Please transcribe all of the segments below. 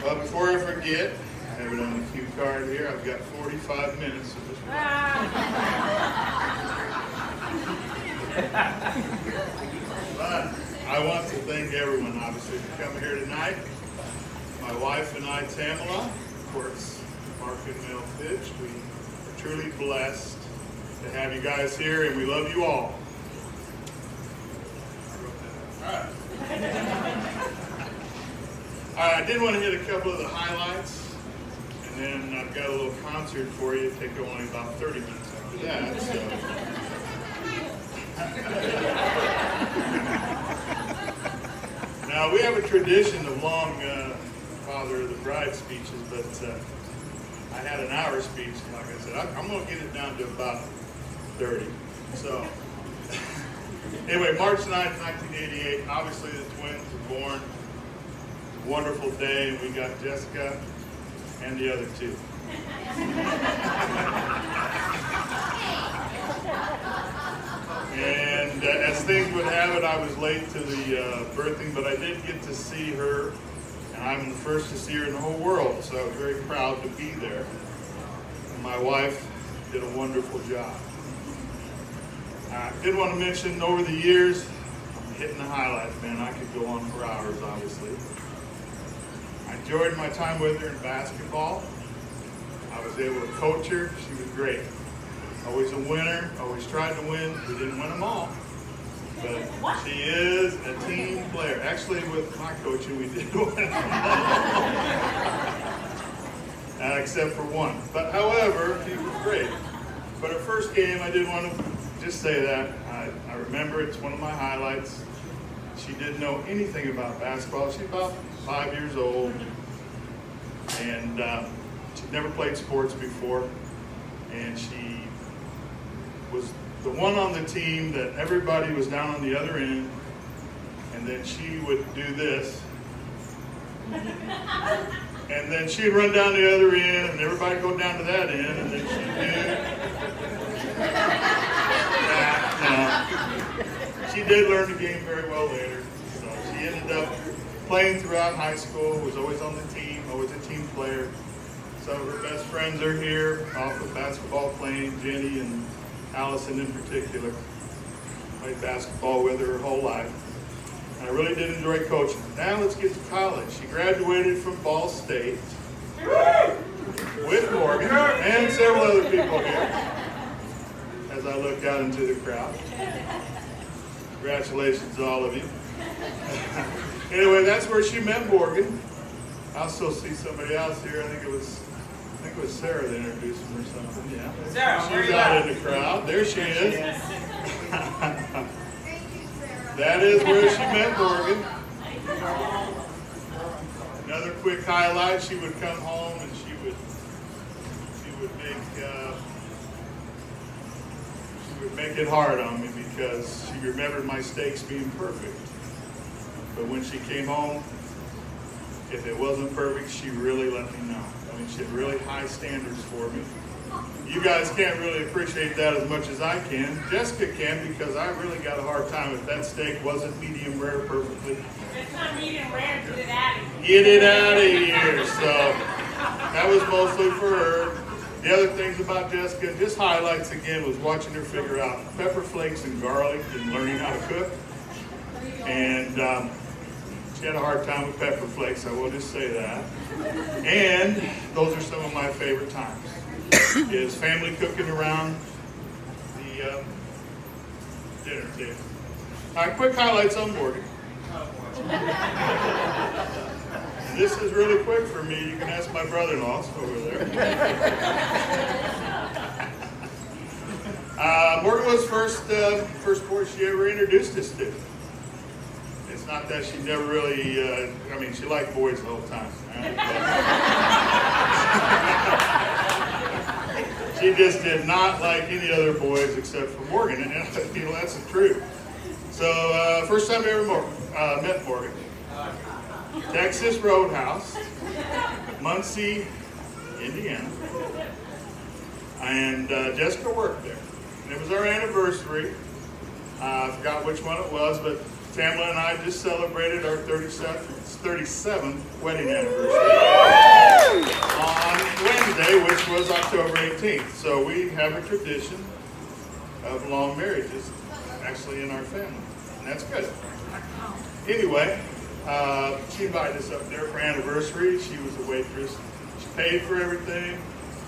Well, before I forget, I have it on the cue card here. I've got 45 minutes of this. But I want to thank everyone, obviously, for coming here tonight. My wife and I, Tamala, of course, Mark and Mel Fitch. We are truly blessed to have you guys here, and we love you all. All right. I did want to hit a couple of the highlights, and then I've got a little concert for you. It'll take only about 30 minutes after that. So. Now, we have a tradition of long Father of the Bride speeches, but I had an hour speech, and like I said, I'm going to get it down to about 30. So, anyway, March 9th, 1988, obviously the twins were born. Wonderful day, and we got Jessica and the other two. And as things would have it, I was late to the birthing, but I did get to see her, and I'm the first to see her in the whole world, so I was very proud to be there. And my wife did a wonderful job. I did want to mention over the years, I'm hitting the highlights, man. I could go on for hours, obviously. I enjoyed my time with her in basketball. I was able to coach her. She was great. Always a winner, always tried to win. We didn't win them all. But she is a team player. Actually, with my coaching, we did win them all. Except for one. But however, she was great. But her first game, I did want to just say that. I remember it's one of my highlights. She didn't know anything about basketball. She's about 5 years old, and she'd never played sports before, and she was the one on the team that everybody was down on the other end, and then she would do this, and then she'd run down the other end, and everybody would go down to that end, and then she'd do that. She did learn the game very well later, so she ended up playing throughout high school, was always on the team, always a team player. Some of her best friends are here, off of basketball playing, Jenny and Allison in particular. Played basketball with her whole life. And I really did enjoy coaching. Now let's get to college. She graduated from Ball State with Morgan and several other people here as I look out into the crowd. Congratulations to all of you. Anyway, that's where she met Morgan. I also see somebody else here. I think it was Sarah that introduced him or something. Yeah. Sarah, she's out in the crowd. There she is. That is where she met Morgan. Another quick highlight: she would come home and she would make it hard on me because she remembered my steaks being perfect. But when she came home, if it wasn't perfect, she really let me know. I mean, she had really high standards for me. You guys can't really appreciate that as much as I can. Jessica can, because I really got a hard time if that steak wasn't medium rare perfectly. It's not medium rare, get it out of here. Get it out of here. So that was mostly for her. The other things about Jessica, just highlights again, was watching her figure out pepper flakes and garlic and learning how to cook. And she had a hard time with pepper flakes, I will just say that. And those are some of my favorite times, is family cooking around the dinner table. All right, quick highlights on Morgan. And this is really quick for me. You can ask my brother-in-law over there. Morgan was first boy she ever introduced us to. It's not that she never really, she liked boys the whole time. She just did not like any other boys except for Morgan, and that's the truth. So, first time I ever met Morgan. Texas Roadhouse, Muncie, Indiana. And Jessica worked there. And it was our anniversary. I forgot which one it was, but Tamla and I just celebrated our 37th wedding anniversary on Wednesday, which was October 18th. So we have a tradition of long marriages, actually in our family, and that's good. Anyway, she invited us up there for anniversary. She was a waitress. She paid for everything.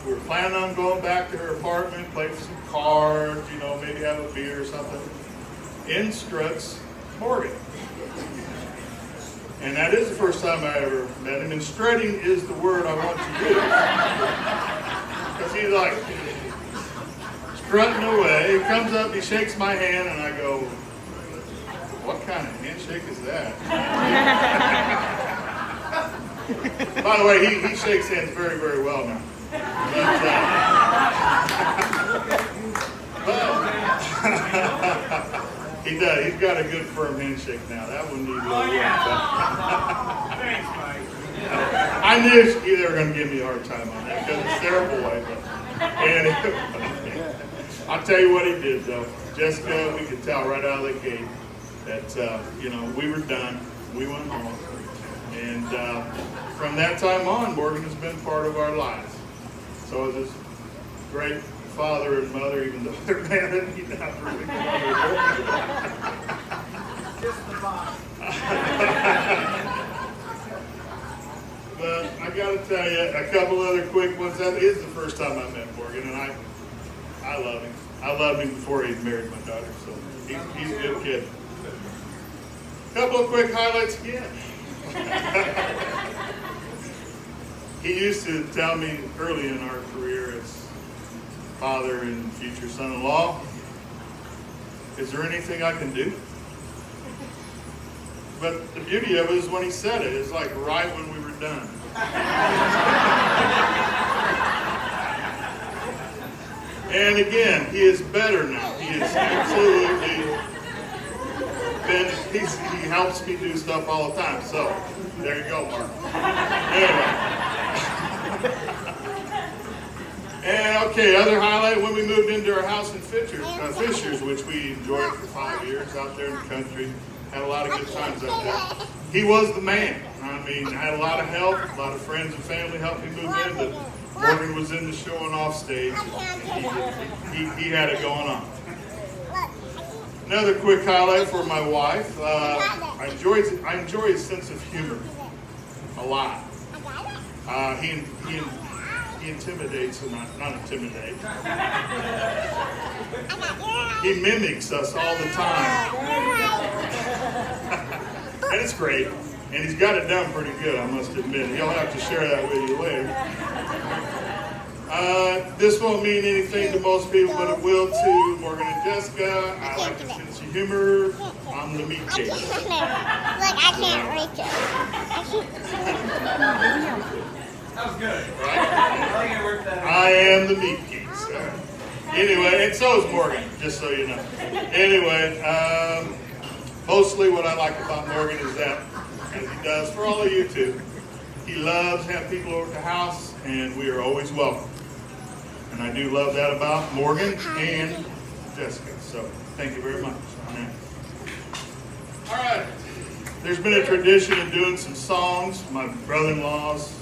We were planning on going back to her apartment, play some cards, maybe have a beer or something. In struts Morgan. And that is the first time I ever met him. And strutting is the word I want to use. Because he's like strutting away. He comes up, he shakes my hand, and I go, what kind of handshake is that? By the way, he shakes hands very, very well now. But he does. He's got a good firm handshake now. That one needs a little work. Thanks, Mike. I knew they were going to give me a hard time on that because it's their boy. And I'll tell you what he did, though. Jessica, we could tell right out of the gate that, we were done. We went home. And from that time on, Morgan has been part of our lives. So as his great father and mother, even though they're married, he's not really Just the box. But I got to tell you a couple other quick ones. That is the first time I met Morgan, and I love him. I loved him before he married my daughter, so he's a good kid. Couple of quick highlights again. He used to tell me early in our career as father and future son-in-law, is there anything I can do? But the beauty of it is when he said it, it's like right when we were done. And again, he is better now. He is absolutely he helps me do stuff all the time. So there you go, Mark. Anyway. And okay, other highlight, when we moved into our house in Fishers, which we enjoyed for 5 years out there in the country, had a lot of good times out there. He was the man. I mean, I had a lot of help, a lot of friends and family helped me move in, but Morgan was in the showing off stage. He had it going on. Another quick highlight for my wife. I enjoy his sense of humor a lot. He intimidates, or not intimidate. He mimics us all the time. And it's great. And he's got it done pretty good, I must admit. He'll have to share that with you later. This won't mean anything to most people, but it will to Morgan and Jessica. I like their sense of humor. I'm the meat cake. Look, I can't reach it. That was good. Right? I think it worked that out. I am the meat cake. Anyway, and so is Morgan, just so you know. Anyway, mostly what I like about Morgan is that, as he does for all of you too, he loves having people over at the house, and we are always welcome. And I do love that about Morgan and Jessica. So thank you very much on that. All right. There's been a tradition of doing some songs. My brother-in-laws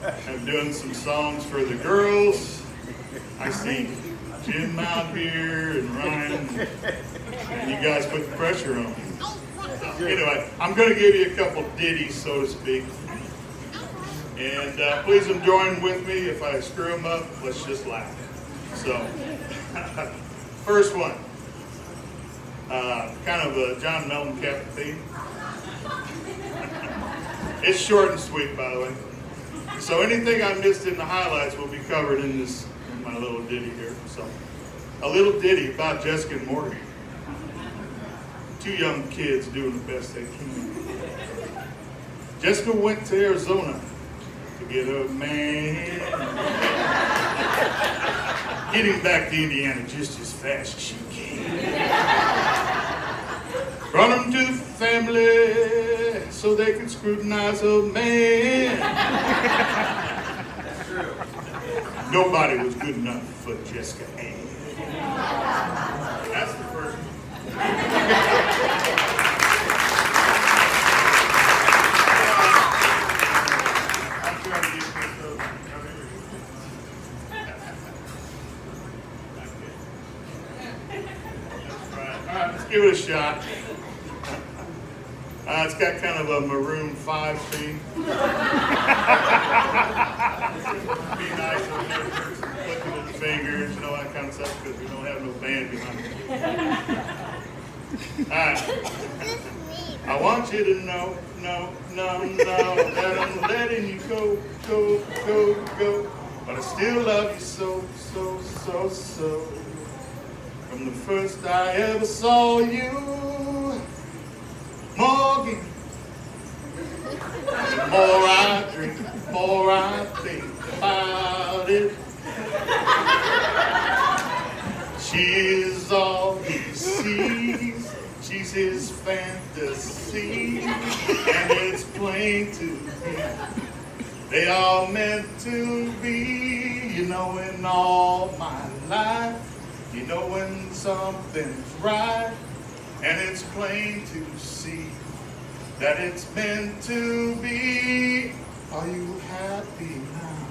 have doing some songs for the girls. I see Jim out here and Ryan, and you guys put the pressure on me. Anyway, I'm going to give you a couple ditties, so to speak. And please join with me. If I screw them up, let's just laugh. So, first one. Kind of a John Mellencamp theme. It's short and sweet, by the way. So anything I missed in the highlights will be covered in my little ditty here. So, a little ditty about Jessica and Morgan. Two young kids doing the best they can. Jessica went to Arizona to get a man. Getting back to Indiana just as fast as she can. Brought him to the family so they could scrutinize a man. That's true. Nobody was good enough for Jessica Ann. That's the first one. give it a shot. It's got kind of a Maroon 5 theme. Be nice when they're flicking the fingers, you know, that kind of stuff, because we don't have no band behind it. All right. I want you to know, that I'm letting you go. But I still love you so. From the first I ever saw you, Morgan. The more I drink, the more I think about it. She's all he sees. She's his fantasy, and it's plain to be they all meant to be. You know, in all my life, you know when something's right, and it's plain to see that it's meant to be. Are you happy now?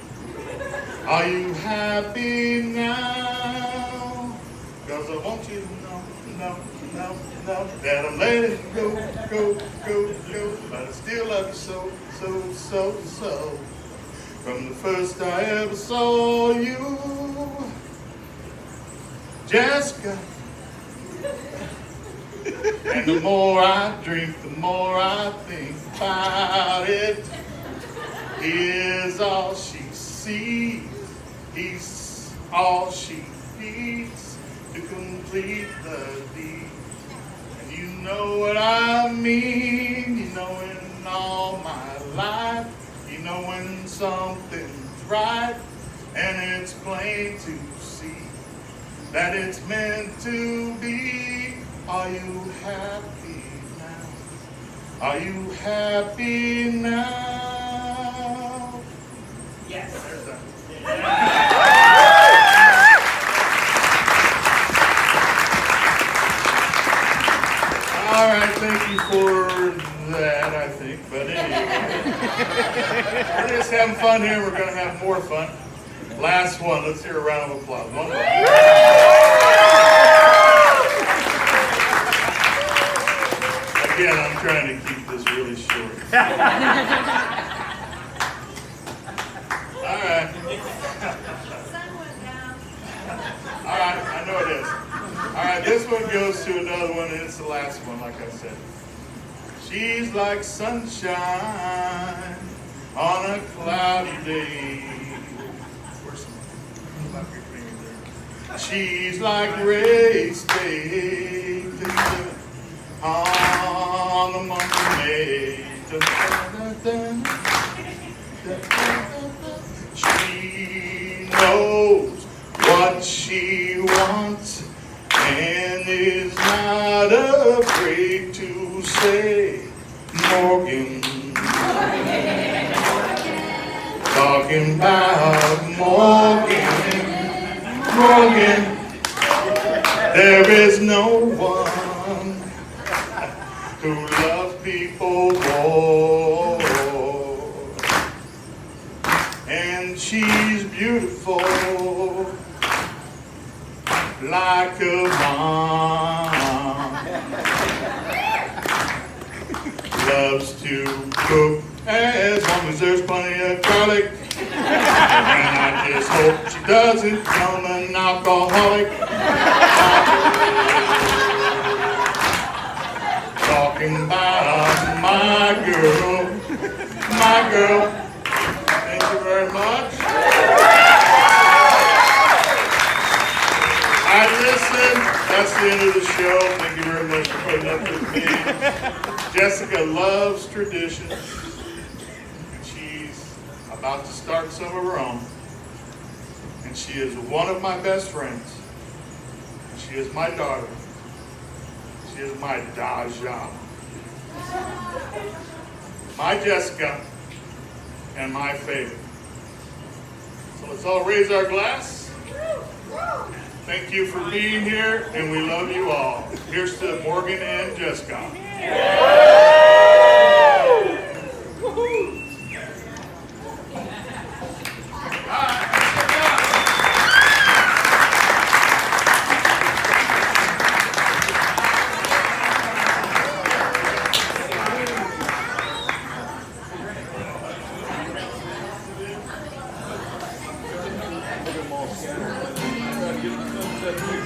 Are you happy now? 'Cause I want you to know, that I'm letting you go. But I still love you so. From the first I ever saw you, Jessica. And the more I drink, the more I think about it. He is all she sees. He's all she needs to complete the deed. And you know what I mean. You know in all my life, you know when something's right, and it's plain to see that it's meant to be. Are you happy now? Are you happy now? Yes. There's that. All right, thank you for that, I think. But anyway, we're just having fun here. We're going to have more fun. Last one. Let's hear a round of applause. One more. Again, I'm trying to keep this really short. All right. All right, I know it is. All right, this one goes to another one, and it's the last one, like I said. She's like sunshine on a cloudy day. Where's some? Clap your fingers there. She's like race day on the month of May. She knows what she wants and is not afraid to say, Morgan. Talking about Morgan. There is no one who loves people more. And she's beautiful like a mom. Loves to cook as long as there's plenty of garlic. And I just hope she doesn't become an alcoholic. Talking about my girl. Thank you very much. Listen, that's the end of the show. Thank you very much for putting up with me. Jessica loves traditions, and she's about to start some of her own. And she is one of my best friends. And she is my daughter. She is my Daja. My Jessica and my favorite. So let's all raise our glass. Thank you for being here, and we love you all. Here's to Morgan and Jessica. all scattered, but I try to get the sunset picture.